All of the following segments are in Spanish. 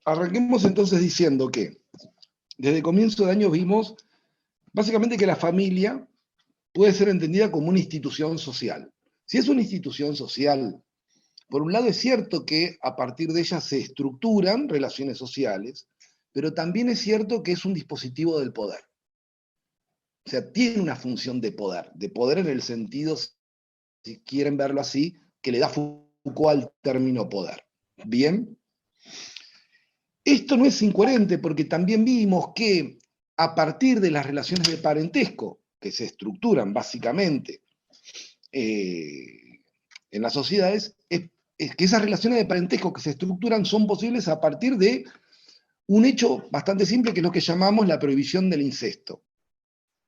Arranquemos entonces diciendo que desde comienzo de año vimos básicamente que la familia puede ser entendida como una institución social. Si es una institución social, por un lado es cierto que a partir de ella se estructuran relaciones sociales, pero también es cierto que es un dispositivo del poder. O sea, tiene una función de poder en el sentido, si quieren verlo así, que le da Foucault al término poder. Bien, esto no es incoherente porque también vimos que a partir de las relaciones de parentesco, que se estructuran básicamente en las sociedades, es que esas relaciones de parentesco que se estructuran son posibles a partir de un hecho bastante simple que es lo que llamamos la prohibición del incesto.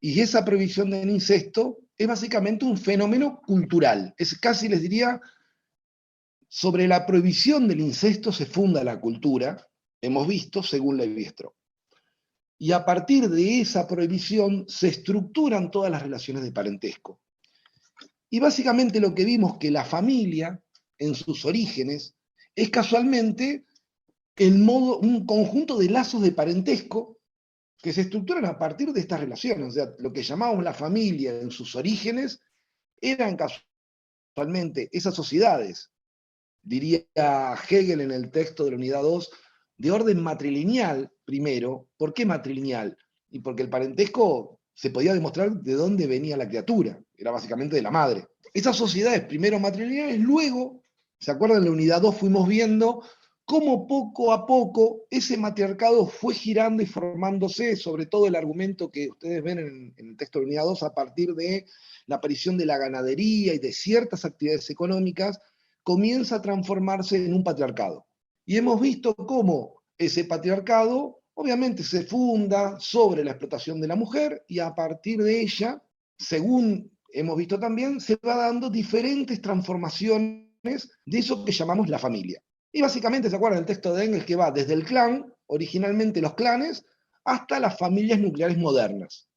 Y esa prohibición del incesto es básicamente un fenómeno cultural. Es casi, les diría, sobre la prohibición del incesto se funda la cultura, hemos visto, según Levi-Strauss. Y a partir de esa prohibición se estructuran todas las relaciones de parentesco. Y básicamente lo que vimos que la familia, en sus orígenes, es casualmente un conjunto de lazos de parentesco que se estructuran a partir de estas relaciones. O sea, lo que llamamos la familia en sus orígenes eran casualmente esas sociedades, diría Hegel en el texto de la unidad 2, de orden matrilineal primero. ¿Por qué matrilineal? Y porque el parentesco se podía demostrar de dónde venía la criatura, era básicamente de la madre. Esas sociedades primero matrilineales, luego, ¿se acuerdan? En la unidad 2 fuimos viendo cómo poco a poco ese matriarcado fue girando y formándose, sobre todo el argumento que ustedes ven en el texto de la unidad 2, a partir de la aparición de la ganadería y de ciertas actividades económicas, comienza a transformarse en un patriarcado. Y hemos visto cómo ese patriarcado obviamente se funda sobre la explotación de la mujer y a partir de ella, según hemos visto también, se va dando diferentes transformaciones de eso que llamamos la familia. Y básicamente, ¿se acuerdan del texto de Engels que va desde el clan, originalmente los clanes, hasta las familias nucleares modernas?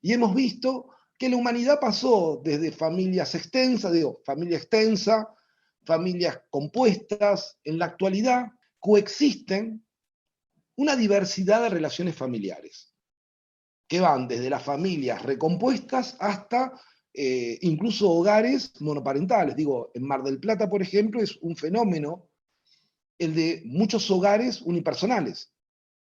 Y hemos visto que la humanidad pasó desde familias extensas, familia extensa, familias compuestas, en la actualidad coexisten una diversidad de relaciones familiares, que van desde las familias recompuestas hasta incluso hogares monoparentales. En Mar del Plata, por ejemplo, es un fenómeno el de muchos hogares unipersonales,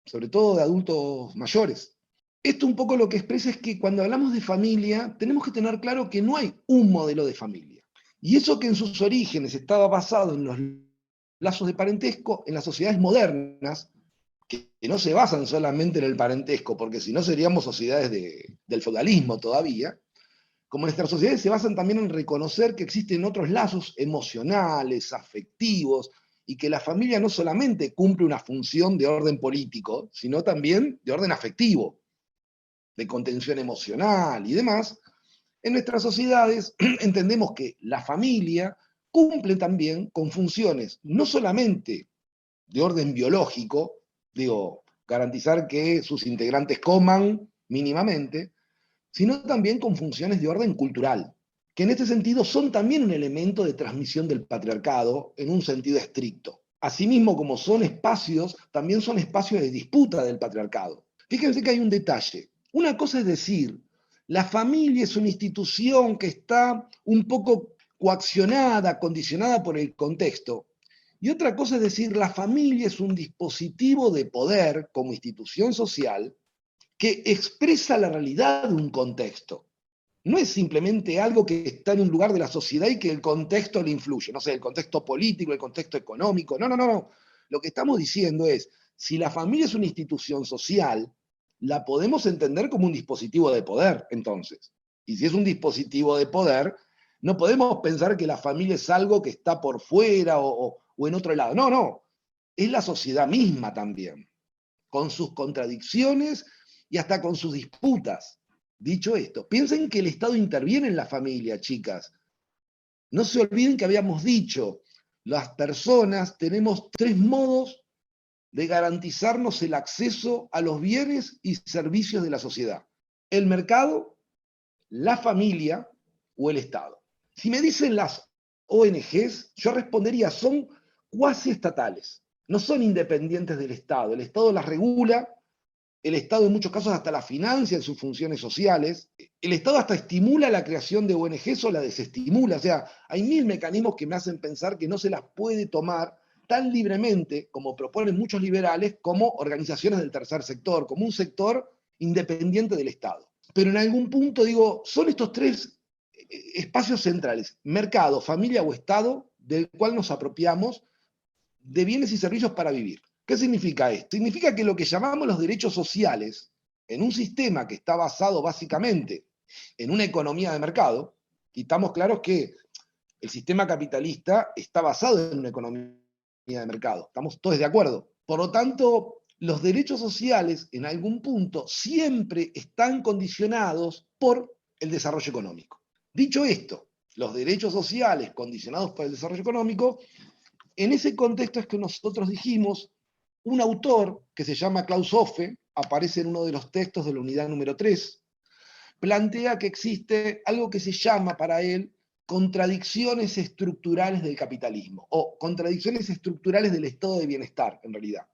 sobre todo de adultos mayores. Esto un poco lo que expresa es que cuando hablamos de familia, tenemos que tener claro que no hay un modelo de familia. Y eso que en sus orígenes estaba basado en los lazos de parentesco, en las sociedades modernas, que no se basan solamente en el parentesco, porque si no seríamos sociedades del feudalismo todavía, como nuestras sociedades se basan también en reconocer que existen otros lazos emocionales, afectivos, y que la familia no solamente cumple una función de orden político, sino también de orden afectivo, de contención emocional y demás. En nuestras sociedades entendemos que la familia cumple también con funciones no solamente de orden biológico, garantizar que sus integrantes coman mínimamente, sino también con funciones de orden cultural, que en este sentido son también un elemento de transmisión del patriarcado en un sentido estricto. Asimismo, como son espacios, también son espacios de disputa del patriarcado. Fíjense que hay un detalle. Una cosa es decir, la familia es una institución que está un poco coaccionada, condicionada por el contexto. Y otra cosa es decir, la familia es un dispositivo de poder como institución social que expresa la realidad de un contexto. No es simplemente algo que está en un lugar de la sociedad y que el contexto le influye, no sé, el contexto político, el contexto económico, no. Lo que estamos diciendo es, si la familia es una institución social, la podemos entender como un dispositivo de poder, entonces. Y si es un dispositivo de poder, no podemos pensar que la familia es algo que está por fuera o en otro lado. No, es la sociedad misma también, con sus contradicciones y hasta con sus disputas. Dicho esto, piensen que el Estado interviene en la familia, chicas. No se olviden que habíamos dicho, las personas tenemos 3 modos de garantizarnos el acceso a los bienes y servicios de la sociedad: el mercado, la familia o el Estado. Si me dicen las ONGs, yo respondería, son cuasi estatales. no son independientes del Estado. El Estado las regula, el Estado en muchos casos hasta las financia en sus funciones sociales, el Estado hasta estimula la creación de ONGs o la desestimula, o sea, hay mil mecanismos que me hacen pensar que no se las puede tomar tan libremente como proponen muchos liberales como organizaciones del tercer sector, como un sector independiente del Estado. Pero en algún punto digo, son estos tres espacios centrales, mercado, familia o Estado, del cual nos apropiamos de bienes y servicios para vivir. ¿Qué significa esto? Significa que lo que llamamos los derechos sociales, en un sistema que está basado básicamente en una economía de mercado, y estamos claros que el sistema capitalista está basado en una economía de mercado, estamos todos de acuerdo. Por lo tanto, los derechos sociales en algún punto siempre están condicionados por el desarrollo económico. Dicho esto, los derechos sociales condicionados por el desarrollo económico, en ese contexto es que nosotros dijimos, un autor que se llama Klaus Hofe, aparece en uno de los textos de la unidad número 3, plantea que existe algo que se llama para él contradicciones estructurales del capitalismo, o contradicciones estructurales del estado de bienestar, en realidad.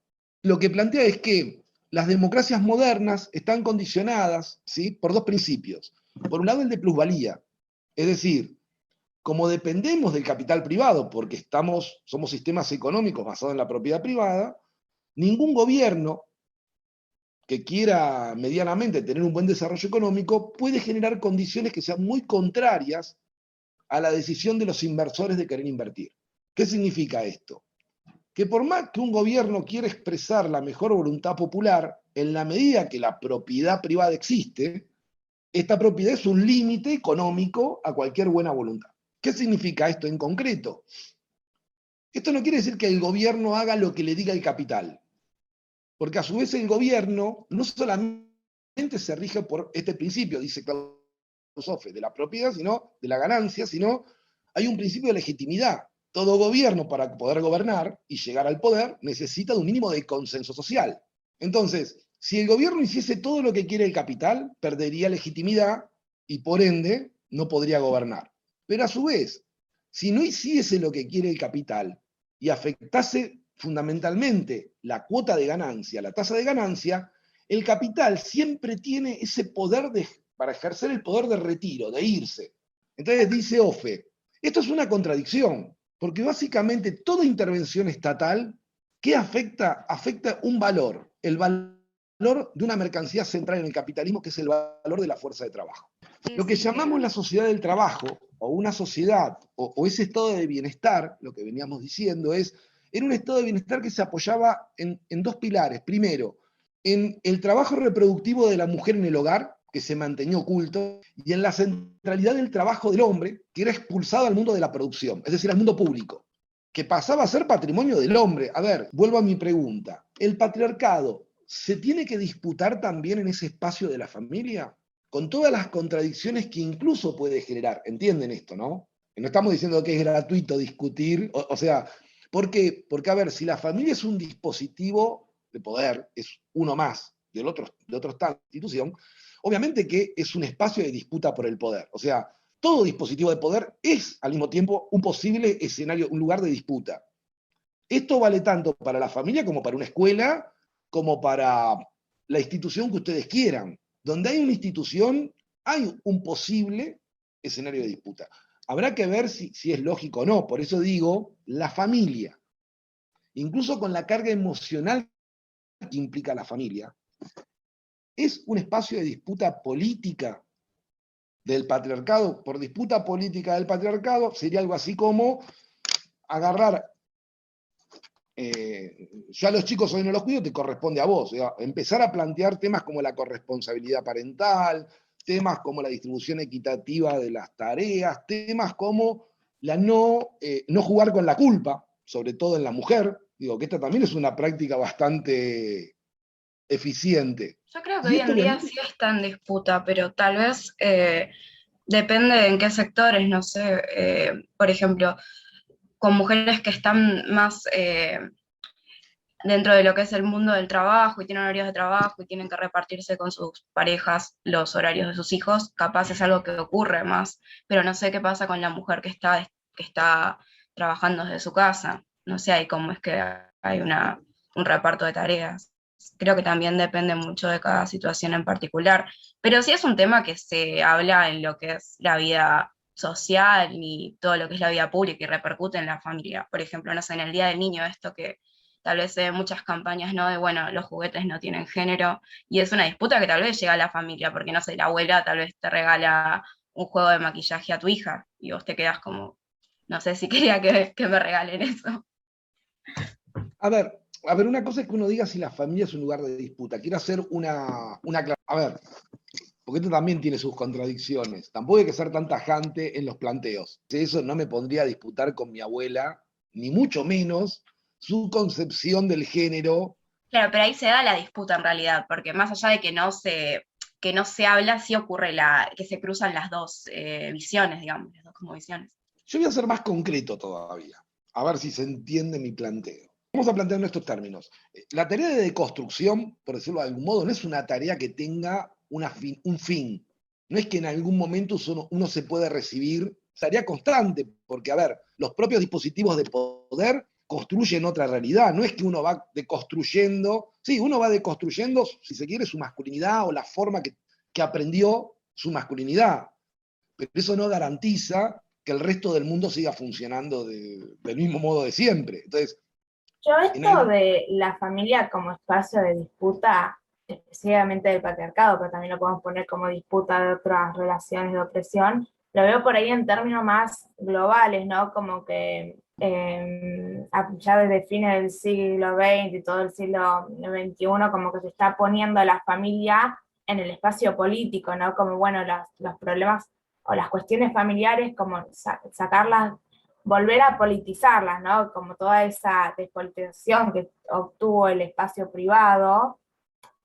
Lo que plantea es que las democracias modernas están condicionadas, ¿sí?, por dos principios. Por un lado, el de plusvalía, es decir, como dependemos del capital privado, porque somos sistemas económicos basados en la propiedad privada, ningún gobierno que quiera medianamente tener un buen desarrollo económico puede generar condiciones que sean muy contrarias a la decisión de los inversores de querer invertir. ¿Qué significa esto? Que por más que un gobierno quiera expresar la mejor voluntad popular, en la medida que la propiedad privada existe, esta propiedad es un límite económico a cualquier buena voluntad. ¿Qué significa esto en concreto? Esto no quiere decir que el gobierno haga lo que le diga el capital, porque a su vez el gobierno no solamente se rige por este principio, dice Klaus Hofe, de la propiedad, sino de la ganancia, sino hay un principio de legitimidad. Todo gobierno, para poder gobernar y llegar al poder, necesita de un mínimo de consenso social. Entonces, si el gobierno hiciese todo lo que quiere el capital, perdería legitimidad y por ende no podría gobernar. Pero a su vez, si no hiciese lo que quiere el capital y afectase fundamentalmente la cuota de ganancia, la tasa de ganancia, el capital siempre tiene ese poder para ejercer el poder de retiro, de irse. Entonces dice Hofe, esto es una contradicción, porque básicamente toda intervención estatal, ¿qué afecta? Afecta un valor, el valor de una mercancía central en el capitalismo, que es el valor de la fuerza de trabajo. Lo que llamamos la sociedad del trabajo, o una sociedad, o ese estado de bienestar, lo que veníamos diciendo era un estado de bienestar que se apoyaba en dos pilares. Primero, en el trabajo reproductivo de la mujer en el hogar, que se mantenía oculto, y en la centralidad del trabajo del hombre, que era expulsado al mundo de la producción, es decir, al mundo público, que pasaba a ser patrimonio del hombre. A ver, vuelvo a mi pregunta. ¿El patriarcado se tiene que disputar también en ese espacio de la familia? Con todas las contradicciones que incluso puede generar. ¿Entienden esto, no? No estamos diciendo que es gratuito discutir, o sea, ¿por qué? Porque, a ver, si la familia es un dispositivo de poder, es uno más de otra institución, obviamente que es un espacio de disputa por el poder. O sea, todo dispositivo de poder es al mismo tiempo un posible escenario, un lugar de disputa. Esto vale tanto para la familia como para una escuela, como para la institución que ustedes quieran. Donde hay una institución, hay un posible escenario de disputa. Habrá que ver si es lógico o no. Por eso digo, la familia, incluso con la carga emocional que implica la familia, es un espacio de disputa política del patriarcado. Por disputa política del patriarcado sería algo así como agarrar, yo a los chicos hoy no los cuido, te corresponde a vos. Empezar a plantear temas como la corresponsabilidad parental, temas como la distribución equitativa de las tareas, temas como no jugar con la culpa, sobre todo en la mujer. Digo que esta también es una práctica bastante eficiente. Yo creo que hoy en día sí está en disputa, pero tal vez depende en qué sectores, no sé, por ejemplo, con mujeres que están más dentro de lo que es el mundo del trabajo y tienen horarios de trabajo y tienen que repartirse con sus parejas los horarios de sus hijos, capaz es algo que ocurre más, pero no sé qué pasa con la mujer que está trabajando desde su casa, no sé ahí cómo es que hay un reparto de tareas. Creo que también depende mucho de cada situación en particular, pero sí es un tema que se habla en lo que es la vida social y todo lo que es la vida pública y repercute en la familia. Por ejemplo, no sé, en el Día del Niño, esto que tal vez se ve en muchas campañas, ¿no? De, bueno, los juguetes no tienen género, y es una disputa que tal vez llega a la familia, porque no sé, la abuela tal vez te regala un juego de maquillaje a tu hija, y vos te quedás como, no sé si quería que me regalen eso. A ver, una cosa es que uno diga si la familia es un lugar de disputa. Quiero hacer a ver, porque esto también tiene sus contradicciones. Tampoco hay que ser tan tajante en los planteos. Eso no me pondría a disputar con mi abuela, ni mucho menos su concepción del género. Claro, pero ahí se da la disputa en realidad, porque más allá de que no se habla, sí ocurre que se cruzan las dos visiones, digamos, las dos como visiones. Yo voy a ser más concreto todavía, a ver si se entiende mi planteo. Vamos a plantear en estos términos. La tarea de deconstrucción, por decirlo de algún modo, no es una tarea que tenga un fin. No es que en algún momento uno se puede recibir, tarea constante, porque, a ver, los propios dispositivos de poder construyen otra realidad. No es que uno va deconstruyendo, sí, uno va deconstruyendo, si se quiere, su masculinidad o la forma que aprendió su masculinidad. Pero eso no garantiza que el resto del mundo siga funcionando del mismo modo de siempre. Entonces, Yo esto de la familia como espacio de disputa, específicamente del patriarcado, pero también lo podemos poner como disputa de otras relaciones de opresión, lo veo por ahí en términos más globales, ¿no? Como que ya desde fines del siglo XX y todo el siglo XXI, como que se está poniendo a la familia en el espacio político, ¿no? Como, bueno, los problemas o las cuestiones familiares, como sacarlas, volver a politizarlas, ¿no? Como toda esa despolitización que obtuvo el espacio privado,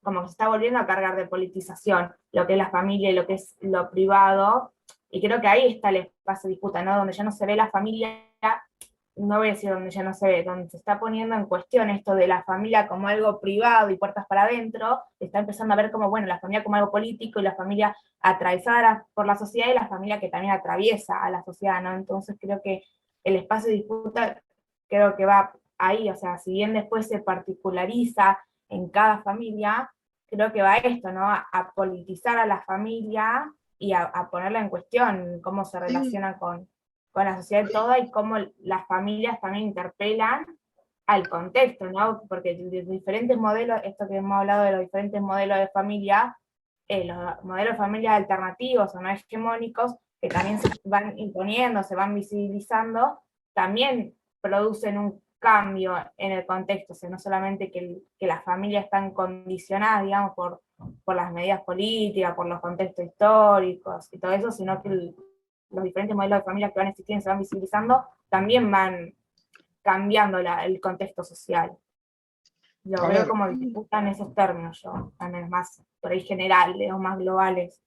como que se está volviendo a cargar de politización lo que es la familia y lo que es lo privado, y creo que ahí está el espacio de disputa, ¿no? Donde ya no se ve la familia, no voy a decir donde ya no se ve, donde se está poniendo en cuestión esto de la familia como algo privado y puertas para adentro, se está empezando a ver como, bueno, la familia como algo político y la familia atravesada por la sociedad y la familia que también atraviesa a la sociedad, ¿no? Entonces creo que el espacio de disputa creo que va ahí, o sea, si bien después se particulariza en cada familia, creo que va a esto, ¿no? A politizar a la familia y a ponerla en cuestión, cómo se relaciona con la sociedad toda y cómo las familias también interpelan al contexto, ¿no? Porque de diferentes modelos, esto que hemos hablado de los diferentes modelos de familia, los modelos de familia alternativos o no hegemónicos, que también se van imponiendo, se van visibilizando, también producen un cambio en el contexto, o sea, no solamente que las familias están condicionadas, digamos, por las medidas políticas, por los contextos históricos y todo eso, sino que los diferentes modelos de familias que van existiendo se van visibilizando, también van cambiando el contexto social. Lo veo como disputa en esos términos yo, también más por ahí generales o más globales.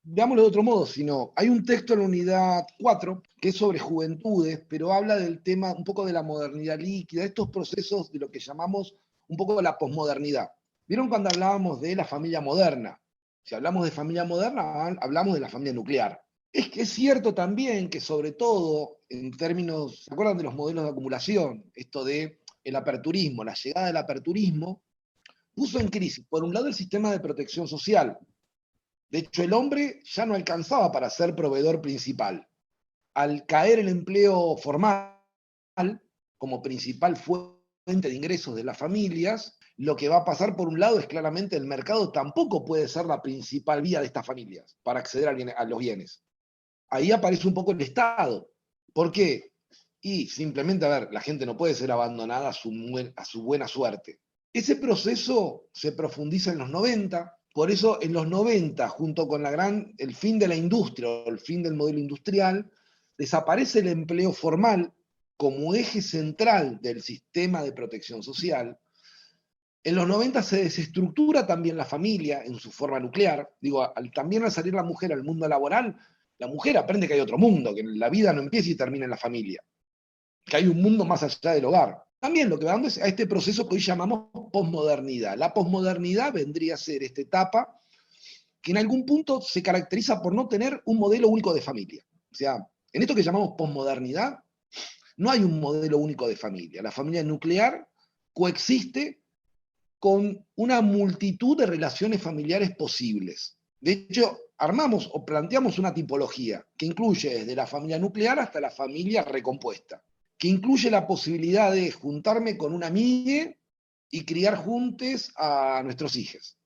Veámoslo de otro modo, sino hay un texto en la unidad 4 que es sobre juventudes, pero habla del tema un poco de la modernidad líquida, estos procesos de lo que llamamos un poco de la posmodernidad. ¿Vieron cuando hablábamos de la familia moderna? Si hablamos de familia moderna, hablamos de la familia nuclear. Es que es cierto también que sobre todo en términos, ¿se acuerdan de los modelos de acumulación? Esto de el aperturismo, la llegada del aperturismo, puso en crisis, por un lado, el sistema de protección social. De hecho, el hombre ya no alcanzaba para ser proveedor principal. Al caer el empleo formal como principal fuente de ingresos de las familias, lo que va a pasar por un lado es claramente el mercado tampoco puede ser la principal vía de estas familias para acceder a los bienes. Ahí aparece un poco el Estado. ¿Por qué? Y simplemente, a ver, la gente no puede ser abandonada a su buena suerte. Ese proceso se profundiza en los 90, por eso en los 90, junto con el fin de la industria, o el fin del modelo industrial, desaparece el empleo formal como eje central del sistema de protección social. En los 90 se desestructura también la familia en su forma nuclear. Digo, también al salir la mujer al mundo laboral, la mujer aprende que hay otro mundo, que la vida no empieza y termina en la familia, que hay un mundo más allá del hogar. También lo que va dando es a este proceso que hoy llamamos posmodernidad. La posmodernidad vendría a ser esta etapa que en algún punto se caracteriza por no tener un modelo único de familia. O sea, en esto que llamamos posmodernidad, no hay un modelo único de familia. La familia nuclear coexiste con una multitud de relaciones familiares posibles. De hecho, armamos o planteamos una tipología que incluye desde la familia nuclear hasta la familia recompuesta, que incluye la posibilidad de juntarme con una amiga y criar juntos a nuestros hijos,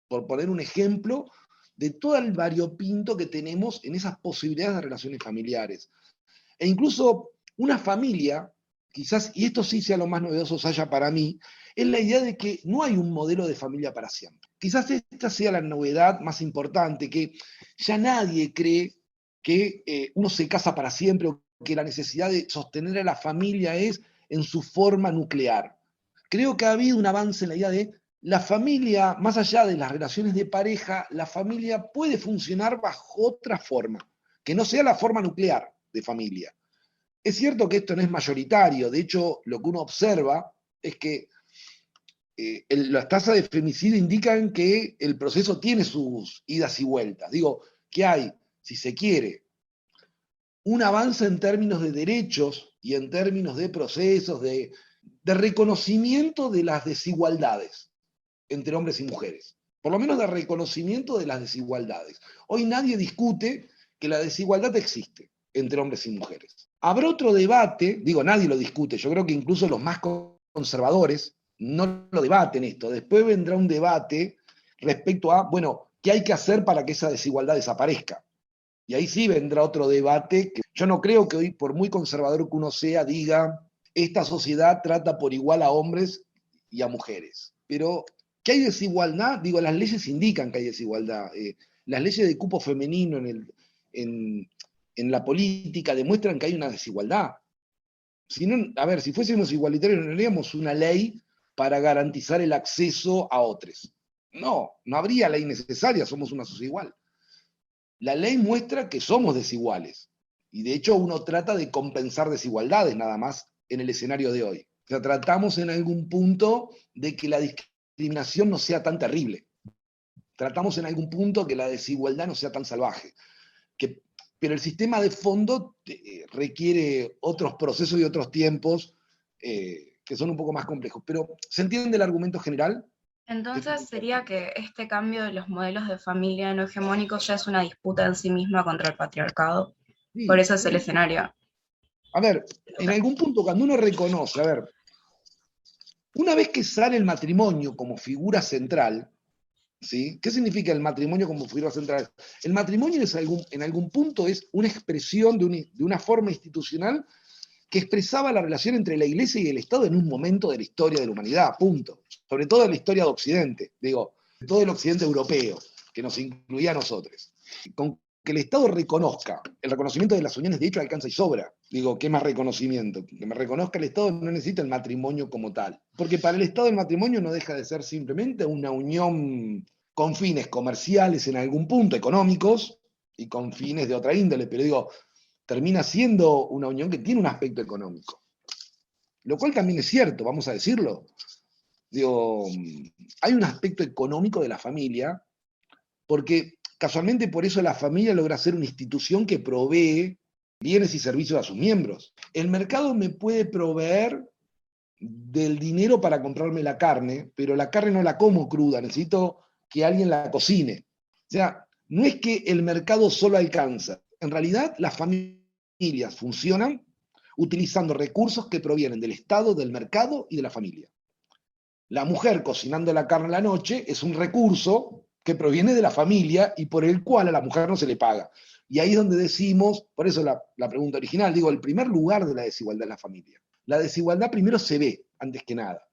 por poner un ejemplo de todo el variopinto que tenemos en esas posibilidades de relaciones familiares. E incluso una familia, quizás, y esto sí sea lo más novedoso, Saya, para mí, es la idea de que no hay un modelo de familia para siempre. Quizás esta sea la novedad más importante, que ya nadie cree que uno se casa para siempre o que la necesidad de sostener a la familia es en su forma nuclear. Creo que ha habido un avance en la idea de la familia, más allá de las relaciones de pareja, la familia puede funcionar bajo otra forma, que no sea la forma nuclear de familia. Es cierto que esto no es mayoritario, de hecho, lo que uno observa es que las tasas de femicidio indican que el proceso tiene sus idas y vueltas. Digo, que hay, si se quiere, un avance en términos de derechos y en términos de procesos, de reconocimiento de las desigualdades entre hombres y mujeres. Por lo menos de reconocimiento de las desigualdades. Hoy nadie discute que la desigualdad existe entre hombres y mujeres. Habrá otro debate, digo, nadie lo discute, yo creo que incluso los más conservadores no lo debaten esto. Después vendrá un debate respecto a, bueno, ¿qué hay que hacer para que esa desigualdad desaparezca? Y ahí sí vendrá otro debate, que yo no creo que hoy, por muy conservador que uno sea, diga, esta sociedad trata por igual a hombres y a mujeres. Pero, ¿qué hay desigualdad? Digo, las leyes indican que hay desigualdad. Las leyes de cupo femenino en la política demuestran que hay una desigualdad. Si no, a ver, si fuésemos igualitarios, no haríamos una ley para garantizar el acceso a otros. No, no habría ley necesaria, somos una sociedad igual. La ley muestra que somos desiguales, y de hecho uno trata de compensar desigualdades nada más en el escenario de hoy. O sea, tratamos en algún punto de que la discriminación no sea tan terrible. Tratamos en algún punto que la desigualdad no sea tan salvaje. Pero el sistema de fondo requiere otros procesos y otros tiempos que son un poco más complejos. Pero, ¿se entiende el argumento general? Entonces sería que este cambio de los modelos de familia no hegemónicos ya es una disputa en sí misma contra el patriarcado. Sí, por eso es el escenario. A ver, en algún punto cuando uno reconoce, a ver, una vez que sale el matrimonio como figura central, ¿sí? ¿Qué significa el matrimonio como figura central? El matrimonio en algún punto es una expresión de una forma institucional que expresaba la relación entre la Iglesia y el Estado en un momento de la historia de la humanidad, punto. Sobre todo en la historia de Occidente, digo, todo el Occidente europeo, que nos incluía a nosotros. Con que el Estado reconozca, el reconocimiento de las uniones de hecho alcanza y sobra. Digo, ¿qué más reconocimiento? Que me reconozca el Estado no necesita el matrimonio como tal. Porque para el Estado el matrimonio no deja de ser simplemente una unión con fines comerciales en algún punto, económicos, y con fines de otra índole, pero digo, termina siendo una unión que tiene un aspecto económico. Lo cual también es cierto, vamos a decirlo. Digo, hay un aspecto económico de la familia, porque casualmente por eso la familia logra ser una institución que provee bienes y servicios a sus miembros. El mercado me puede proveer del dinero para comprarme la carne, pero la carne no la como cruda, necesito que alguien la cocine. O sea, no es que el mercado solo alcanza. En realidad, las familias funcionan utilizando recursos que provienen del Estado, del mercado y de la familia. La mujer cocinando la carne a la noche es un recurso que proviene de la familia y por el cual a la mujer no se le paga. Y ahí es donde decimos, por eso la pregunta original, digo, el primer lugar de la desigualdad es la familia. La desigualdad primero se ve, antes que nada.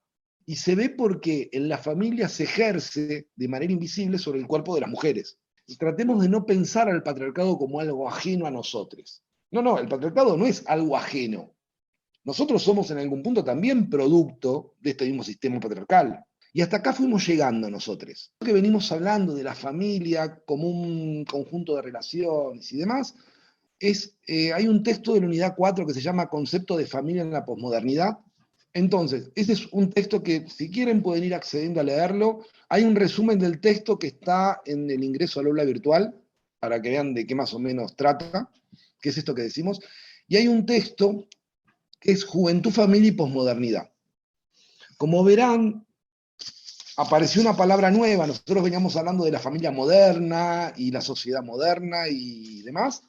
Y se ve porque en la familia se ejerce de manera invisible sobre el cuerpo de las mujeres. Y tratemos de no pensar al patriarcado como algo ajeno a nosotros. No, el patriarcado no es algo ajeno. Nosotros somos en algún punto también producto de este mismo sistema patriarcal. Y hasta acá fuimos llegando nosotros. Lo que venimos hablando de la familia como un conjunto de relaciones y demás, hay un texto de la unidad 4 que se llama Concepto de familia en la posmodernidad. Entonces, ese es un texto que si quieren pueden ir accediendo a leerlo. Hay un resumen del texto que está en el ingreso al aula virtual, para que vean de qué más o menos trata, qué es esto que decimos. Y hay un texto que es Juventud, Familia y Posmodernidad. Como verán, apareció una palabra nueva. Nosotros veníamos hablando de la familia moderna y la sociedad moderna y demás,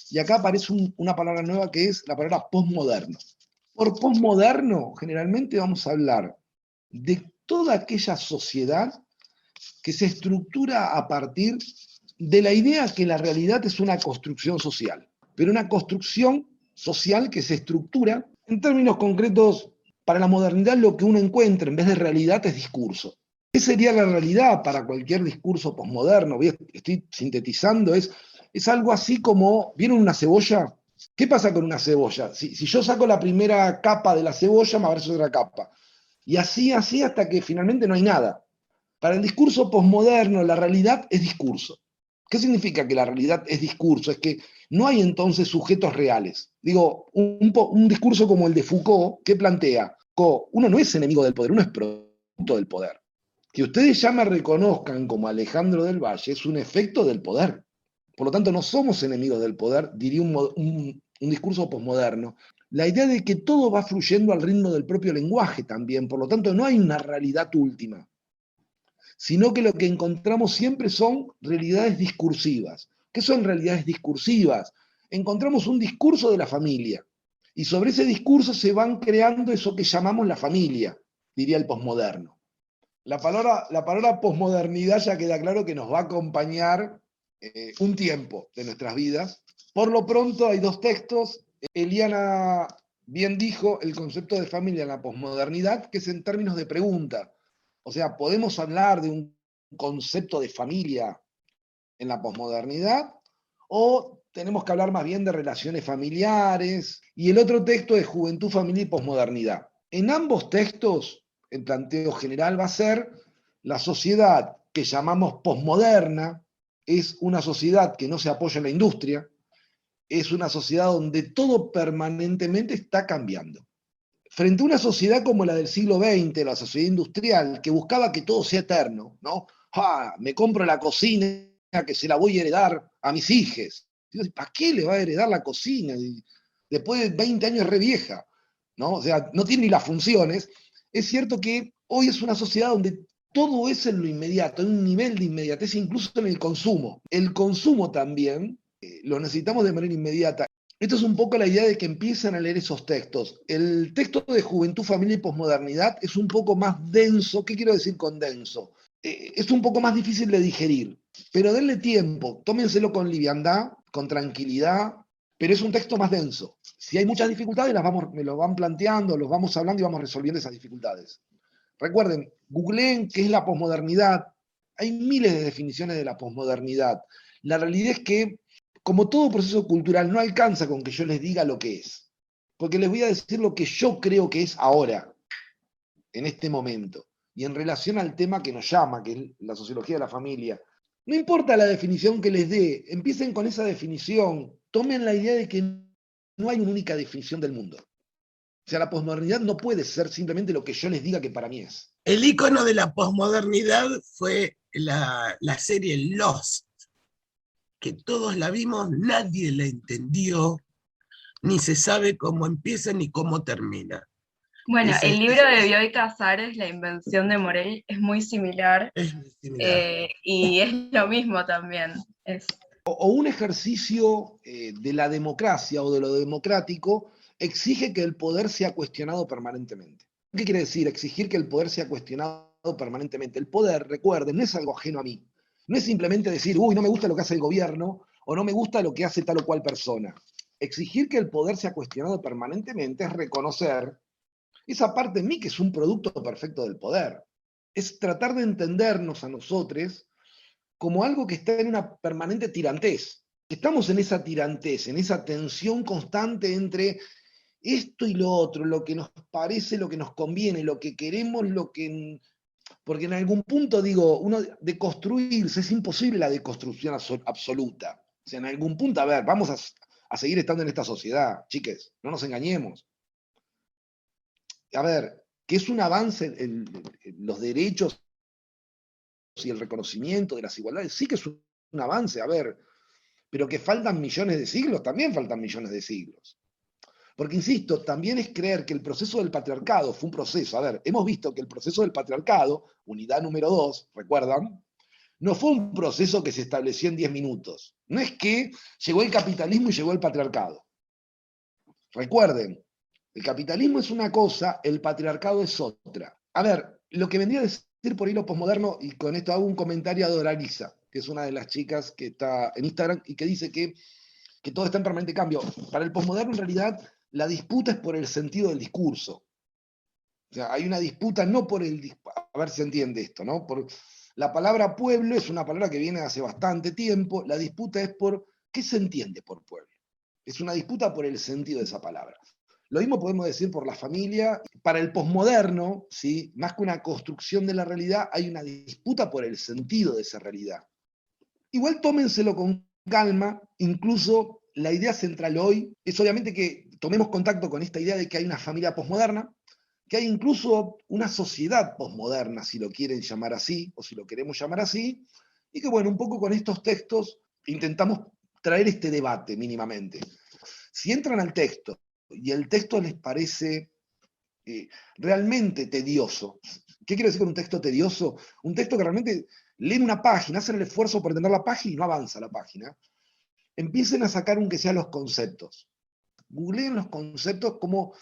y acá aparece una palabra nueva que es la palabra posmoderno. Por posmoderno, generalmente vamos a hablar de toda aquella sociedad que se estructura a partir de la idea que la realidad es una construcción social, pero una construcción social que se estructura, en términos concretos, para la modernidad lo que uno encuentra en vez de realidad es discurso. ¿Qué sería la realidad para cualquier discurso posmoderno? Estoy sintetizando, es algo así como, ¿vieron una cebolla? ¿Qué pasa con una cebolla? Si yo saco la primera capa de la cebolla, me aparece otra capa. Y así hasta que finalmente no hay nada. Para el discurso posmoderno, la realidad es discurso. ¿Qué significa que la realidad es discurso? Es que no hay entonces sujetos reales. Digo, un discurso como el de Foucault, ¿qué plantea? Uno no es enemigo del poder, uno es producto del poder. Que ustedes ya me reconozcan como Alejandro del Valle es un efecto del poder. Por lo tanto, no somos enemigos del poder, diría un discurso posmoderno. La idea de que todo va fluyendo al ritmo del propio lenguaje también, por lo tanto, no hay una realidad última, sino que lo que encontramos siempre son realidades discursivas. ¿Qué son realidades discursivas? Encontramos un discurso de la familia, y sobre ese discurso se van creando eso que llamamos la familia, diría el posmoderno. La palabra posmodernidad ya queda claro que nos va a acompañar un tiempo de nuestras vidas. Por lo pronto hay dos textos. Eliana bien dijo el concepto de familia en la posmodernidad, que es en términos de pregunta. O sea, ¿podemos hablar de un concepto de familia en la posmodernidad? ¿O tenemos que hablar más bien de relaciones familiares? Y el otro texto es Juventud, Familia y Posmodernidad. En ambos textos, el planteo general va a ser la sociedad que llamamos posmoderna, es una sociedad que no se apoya en la industria, es una sociedad donde todo permanentemente está cambiando. Frente a una sociedad como la del siglo XX, la sociedad industrial, que buscaba que todo sea eterno, ¿no? Me compro la cocina que se la voy a heredar a mis hijos. ¿Para qué le va a heredar la cocina? Después de 20 años es re vieja, ¿no? O sea, no tiene ni las funciones. Es cierto que hoy es una sociedad donde todo es en lo inmediato, hay un nivel de inmediatez incluso en el consumo. El consumo también lo necesitamos de manera inmediata. Esto es un poco la idea de que empiezan a leer esos textos. El texto de Juventud, Familia y Posmodernidad es un poco más denso. ¿Qué quiero decir con denso? Es un poco más difícil de digerir, pero denle tiempo, tómenselo con liviandad, con tranquilidad, pero es un texto más denso. Si hay muchas dificultades, me lo van planteando, los vamos hablando y vamos resolviendo esas dificultades. Recuerden, googleen qué es la posmodernidad. Hay miles de definiciones de la posmodernidad. La realidad es que, como todo proceso cultural, no alcanza con que yo les diga lo que es, porque les voy a decir lo que yo creo que es ahora, en este momento, y en relación al tema que nos llama, que es la sociología de la familia. No importa la definición que les dé, empiecen con esa definición, tomen la idea de que no hay una única definición del mundo. O sea, la posmodernidad no puede ser simplemente lo que yo les diga que para mí es. El ícono de la posmodernidad fue la serie Lost, que todos la vimos, nadie la entendió, ni se sabe cómo empieza ni cómo termina. Bueno, el libro de Bioy Casares, La invención de Morell, es muy similar. Es muy similar. Y es lo mismo también. O un ejercicio de la democracia o de lo democrático exige que el poder sea cuestionado permanentemente. ¿Qué quiere decir exigir que el poder sea cuestionado permanentemente? El poder, recuerden, no es algo ajeno a mí. No es simplemente decir, uy, no me gusta lo que hace el gobierno o no me gusta lo que hace tal o cual persona. Exigir que el poder sea cuestionado permanentemente es reconocer esa parte en mí que es un producto perfecto del poder. Es tratar de entendernos a nosotros como algo que está en una permanente tirantez. Estamos en esa tirantez, en esa tensión constante entre esto y lo otro, lo que nos parece, lo que nos conviene, lo que queremos, lo que... Porque en algún punto, digo, uno de construirse es imposible la deconstrucción absoluta. O sea, en algún punto, a ver, vamos a seguir estando en esta sociedad, chiques, no nos engañemos. A ver, que es un avance en los derechos y el reconocimiento de las igualdades, sí que es un avance, a ver, pero que faltan millones de siglos, también faltan millones de siglos. Porque, insisto, también es creer que el proceso del patriarcado fue un proceso. A ver, hemos visto que el proceso del patriarcado, unidad número 2, ¿recuerdan? No fue un proceso que se estableció en 10 minutos. No es que llegó el capitalismo y llegó el patriarcado. Recuerden, el capitalismo es una cosa, el patriarcado es otra. A ver, lo que vendría a decir por hilo posmoderno, y con esto hago un comentario a Doralisa, que es una de las chicas que está en Instagram y que dice que todo está en permanente cambio. Para el posmoderno, en realidad, la disputa es por el sentido del discurso. O sea, hay una disputa no por el... A ver si entiende esto, ¿no? La palabra pueblo es una palabra que viene hace bastante tiempo. La disputa es por... ¿Qué se entiende por pueblo? Es una disputa por el sentido de esa palabra. Lo mismo podemos decir por la familia. Para el posmoderno, ¿sí? Más que una construcción de la realidad, hay una disputa por el sentido de esa realidad. Igual tómenselo con calma, incluso la idea central hoy es obviamente que tomemos contacto con esta idea de que hay una familia posmoderna, que hay incluso una sociedad posmoderna, si lo quieren llamar así, o si lo queremos llamar así, y que bueno, un poco con estos textos intentamos traer este debate mínimamente. Si entran al texto y el texto les parece realmente tedioso, ¿qué quiero decir con un texto tedioso? Un texto que realmente leen una página, hacen el esfuerzo por entender la página y no avanza la página. Empiecen a sacar aunque sea los conceptos. Googleen los conceptos como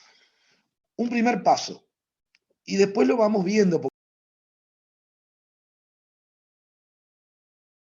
un primer paso. Y después lo vamos viendo.